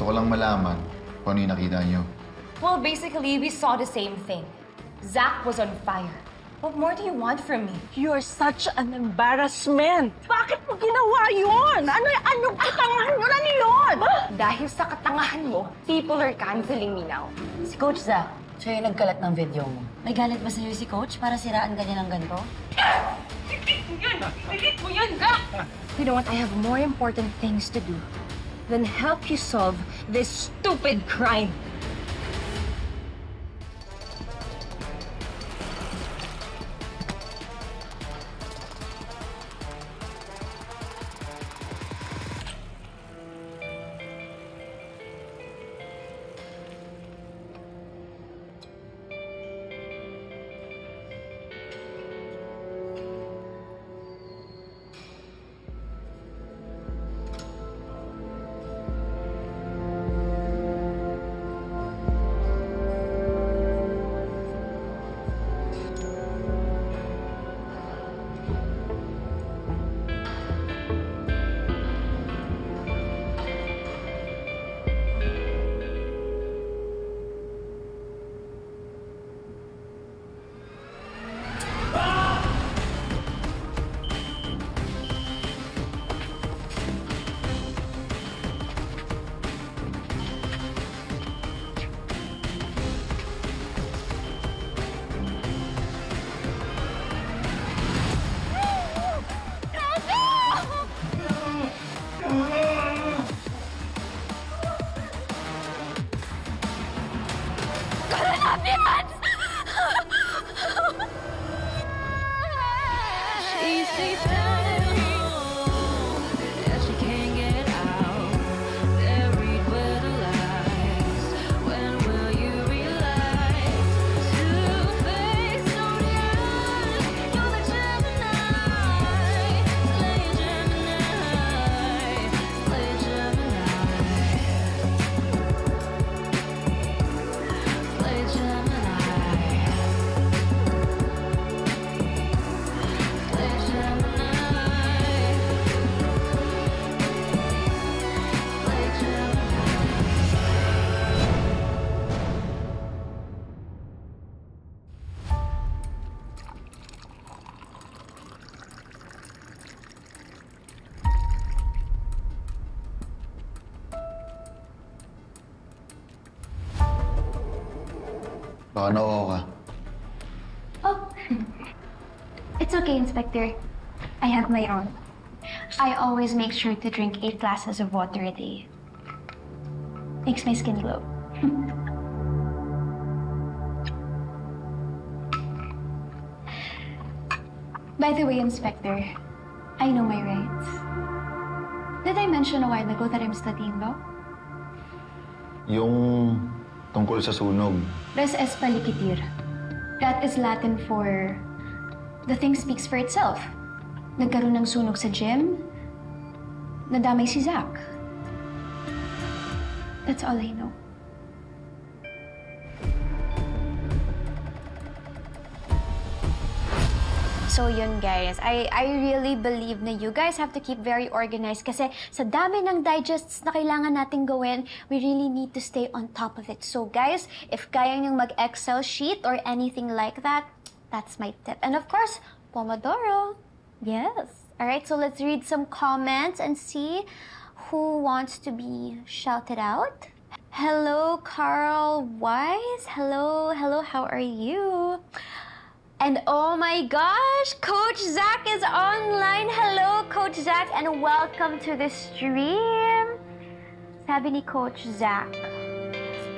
Gusto ko lang malaman kung ano yung nakita niyo. Well, basically, we saw the same thing. Zach was on fire. What more do you want from me? You're such an embarrassment. Bakit mo ginawa yun? Anong katangahan mo na niyon? Dahil sa katangahan mo, people are canceling me now. Si Coach Zach, siya yung nagkalat ng video mo. May galit ba sa'yo si Coach para siraan ka niya ng ganito? Pilit mo yun, Zach! You know what? I have more important things to do than help you solve this stupid crime. Baka nauho ka. Oh, it's okay, Inspector. I have my own. I always make sure to drink 8 glasses of water a day. Makes my skin glow. By the way, Inspector, I know my rights. Did I mention a while ago that I'm studying law? Yung tungkol sa sunog. Res est paliquitir. That is Latin for the thing speaks for itself. Nagkaroon ng sunog sa gym, nadamay si Zach. That's all I know. So yun guys, I really believe na you guys have to keep very organized kasi sa dami ng digests na kailangan nating gawin, we really need to stay on top of it. So guys, if kaya niyong mag-Excel sheet or anything like that, that's my tip. And of course, Pomodoro. Yes. Alright, so let's read some comments and see who wants to be shouted out. Hello, Carl Wise. Hello, how are you? And oh my gosh, Coach Zach is online. Hello, Coach Zach, and welcome to the stream. Sabi ni Coach Zach,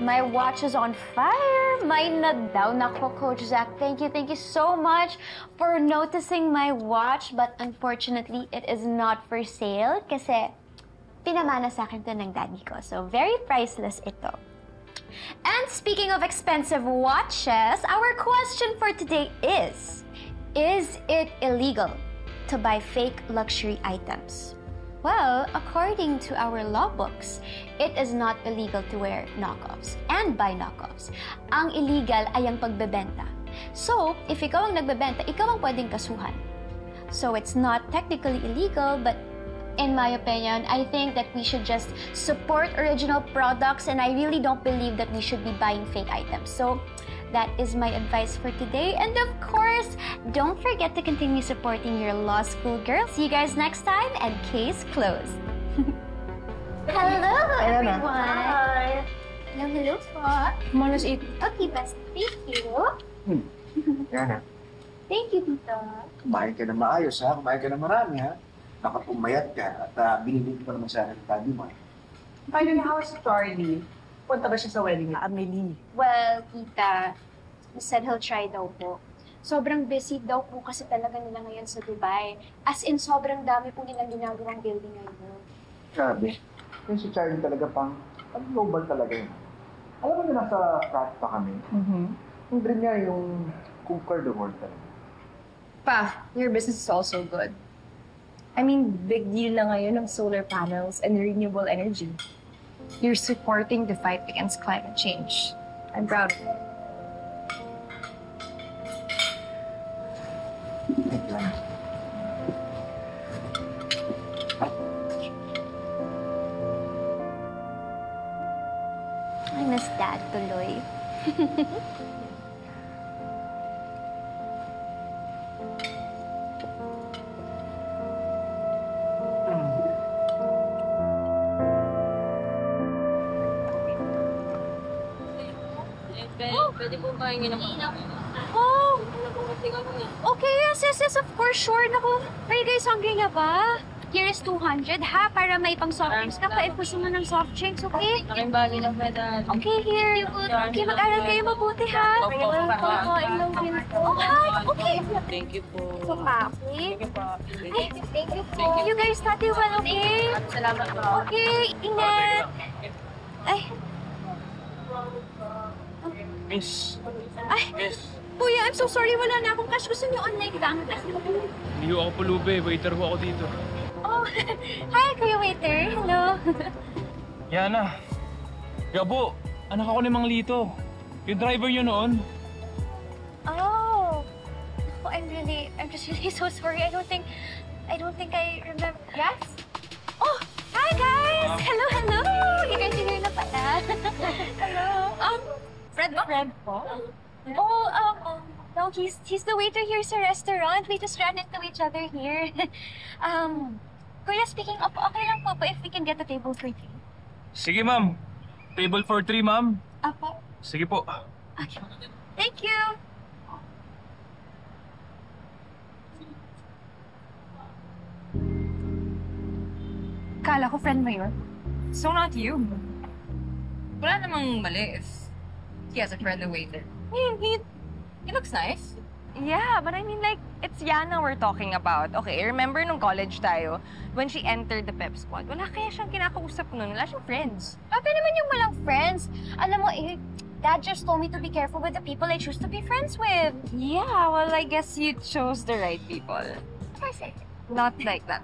my watch is on fire. Mine na daw. Nako, Coach Zach, thank you so much for noticing my watch. But unfortunately, it is not for sale kasi pinamana sa akin to ng daddy ko. So very priceless ito. And speaking of expensive watches, our question for today is it illegal to buy fake luxury items? Well, according to our law books, it is not illegal to wear knockoffs and buy knockoffs. Ang illegal ay ang pagbebenta. So, if ikaw ang nagbebenta, ikaw ang pwedeng kasuhan. So, it's not technically illegal, but in my opinion, I think that we should just support original products, and I really don't believe that we should be buying fake items. So that is my advice for today. And of course, don't forget to continue supporting your law school girls. See you guys next time, and case closed. Hello, everyone. Hi. Hello po. Come on, let's eat. Okay, best. Thank you. Yan na. Thank you, Tito. Kumain ka na maayos ha. Kumain ka na marami ha. Nakapumayat ka at binibig pa naman sa akin ng tabi mo. Finally, how is Charlie? Punta ba siya sa wedding ni Amelie? Well, Tita, he said he'll try daw po. Sobrang busy daw po kasi talaga nila ngayon sa Dubai. As in, sobrang dami po nilang ginagawang building ngayon. Grabe. Yung si Charlie talaga global talaga yun. Alam mo na nasa frat pa kami. Yung dream niya yung conquer the world talaga. Pa, your business is also good. I mean, big deal na ngayon ng solar panels and renewable energy. You're supporting the fight against climate change. I'm proud of you. Thank you, Ana. I miss Dad tuloy. Pwede po kain ng Oh! Okay, yes, of course, sure. Naku, are you guys hungry na ba? Here is 200, ha? Para may pang soft drinks ka pa. If gusto mo ng soft drinks, okay? Aking bagay ng medal. Okay, here. Okay, mag-aral kayo mabuti, ha? Opo. Opo, I love you. Oh, hi! Okay. Thank you po. So, Papi. Thank you po. Ay, thank you po. You guys study well, okay? Salamat po. Okay, ingat. Ay, Miss. ay. Miss. Kuya, I'm so sorry. Wala na akong cash. Gusto niyo online lang. Hindi ako pulubi. Waiter ho ako dito. Oh, hi, Kuya Waiter. Hello. Yana. Gabo, anak ako ni Mang Lito. Yung driver niyo noon. Oh, I'm just really so sorry. I don't think I remember. Yes? Oh, hi guys! Hello. You guys are here na pala. Hello. Fred ba? Fred po? Oh, no, he's the waiter here sa restaurant. We just ran into each other here. Kuya, speaking of, okay lang po ba if we can get a table for three? Sige, ma'am. Table for 3, ma'am. Apo. Sige po. Okay. Thank you. Kala ko friend mo yun. So not you. Wala namang mali if he has a friend na waiter. I mean, he looks nice. Yeah, but I mean like, it's Yana we're talking about. Okay, remember nung college tayo, when she entered the pep squad, wala kaya siyang kinakausap nun, wala siyang friends. Papi naman yung walang friends. Alam mo, Dad just told me to be careful with the people I choose to be friends with. Yeah, well, I guess you chose the right people. Perfect. Not like that.